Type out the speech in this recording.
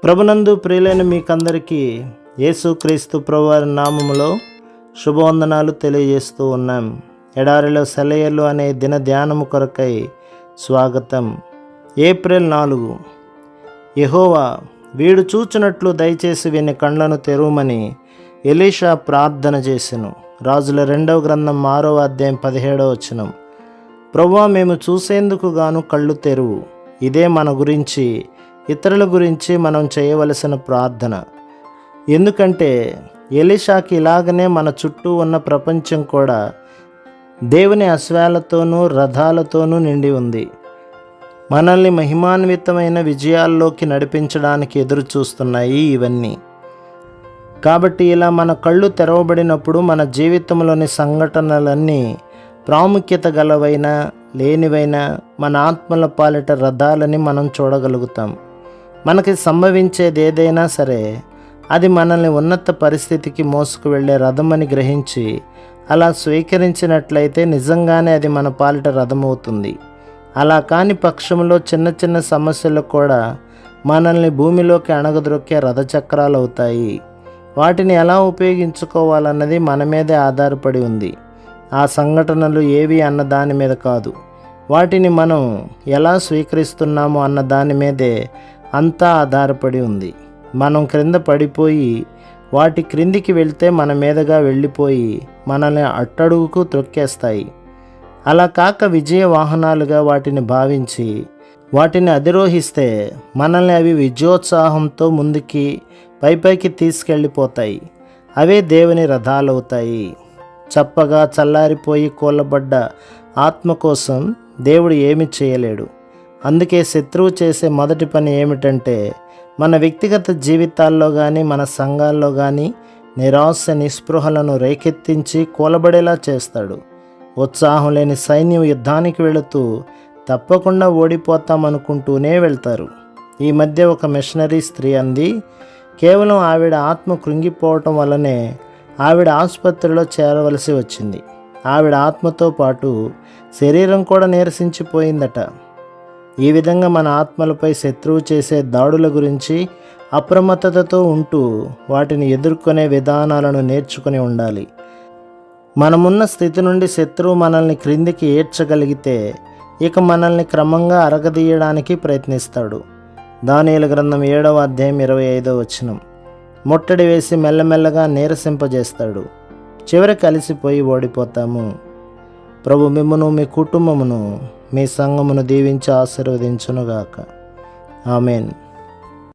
ప్రభునందు ప్రియులైన మీకందరికీ యేసుక్రీస్తు ప్రభువారి నామములో శుభవందనాలు తెలియజేస్తూ ఉన్నాం. ఎడారిలో సెలయేర్లు అనే దిన ధ్యానము కొరకై స్వాగతం. ఏప్రిల్ 4. యెహోవా వీడు చూచునట్లు దయచేసి వీని కళ్ళను తెరువమని ఎలీషా ప్రార్థన చేసెను. రాజుల 2వ గ్రంథం 6వ అధ్యాయం 17వ వచనం. ప్రభువా, మేము చూసేందుకు గాను కళ్ళు తెరువు. ఇదే మన గురించి, ఇతరుల గురించి మనం చేయవలసిన ప్రార్థన. ఎందుకంటే ఎలీషాకి ఇలాగనే మన చుట్టూ ఉన్న ప్రపంచం కూడా దేవుని అశ్వాలతోనూ రథాలతోనూ నిండి ఉంది. మనల్ని మహిమాన్వితమైన విజయాల్లోకి నడిపించడానికి ఎదురు చూస్తున్నాయి ఇవన్నీ. కాబట్టి ఇలా మన కళ్ళు తెరవబడినప్పుడు మన జీవితంలోని సంఘటనలన్నీ ప్రాముఖ్యత గలవైన లేనివైన మన ఆత్మల పాలిట రథాలని మనం చూడగలుగుతాం. మనకి సంభవించేది ఏదైనా సరే అది మనల్ని ఉన్నత పరిస్థితికి మోసుకు వెళ్ళే రథమని గ్రహించి అలా స్వీకరించినట్లయితే నిజంగానే అది మన పాలిట రథమవుతుంది. అలా కాని పక్షంలో చిన్న చిన్న సమస్యలు కూడా మనల్ని భూమిలోకి అణగద్రొక్కే రథచక్రాలు అవుతాయి. వాటిని ఎలా ఉపయోగించుకోవాలన్నది మన మీదే ఆధారపడి ఉంది. ఆ సంఘటనలు ఏవి అన్న దాని మీద కాదు, వాటిని మనం ఎలా స్వీకరిస్తున్నామో అన్న దాని మీదే అంతా ఆధారపడి ఉంది. మనం క్రింద పడిపోయి వాటి క్రిందికి వెళ్తే మన మీదగా వెళ్ళిపోయి మనల్ని అట్టడుగుకు త్రొక్కేస్తాయి. అలా కాక విజయ వాహనాలుగా వాటిని భావించి వాటిని అధిరోహిస్తే మనల్ని అవి విజయోత్సాహంతో ముందుకి పైపైకి తీసుకెళ్ళిపోతాయి. అవే దేవుని రథాలవుతాయి. చప్పగా చల్లారిపోయి కూలబడ్డ ఆత్మ కోసం దేవుడు ఏమి చేయలేడు. అందుకే శత్రువు చేసే మొదటి పని ఏమిటంటే మన వ్యక్తిగత జీవితాల్లో కానీ మన సంఘాల్లో కానీ నిరాశ నిస్పృహలను రేకెత్తించి కూలబడేలా చేస్తాడు. ఉత్సాహం లేని సైన్యం యుద్ధానికి వెళుతూ తప్పకుండా ఓడిపోతామనుకుంటూనే వెళ్తారు. ఈ మధ్య ఒక మిషనరీ స్త్రీ అంది, కేవలం ఆవిడ ఆత్మ కృంగిపోవటం వల్లనే ఆవిడ ఆసుపత్రిలో చేరవలసి వచ్చింది. ఆవిడ ఆత్మతో పాటు శరీరం కూడా నీరసించిపోయిందట. ఈ విధంగా మన ఆత్మలపై శత్రువు చేసే దాడుల గురించి అప్రమత్తతతో ఉంటూ వాటిని ఎదుర్కొనే విధానాలను నేర్చుకుని ఉండాలి. మనమున్న స్థితి నుండి శత్రువు మనల్ని క్రిందికి ఏడ్చగలిగితే ఇక మనల్ని క్రమంగా అరగదీయడానికి ప్రయత్నిస్తాడు. దానియేలు గ్రంథం 7వ అధ్యాయం 25వ వచనం. ముట్టడి వేసి మెల్లమెల్లగా నీరసింపజేస్తాడు. చివరికి అలసిపోయి ఓడిపోతాము. ప్రభు మిమ్మును, మీ కుటుంబమును, మీ సంఘమును దీవించి ఆశీర్వదించునుగాక. ఆమెన్.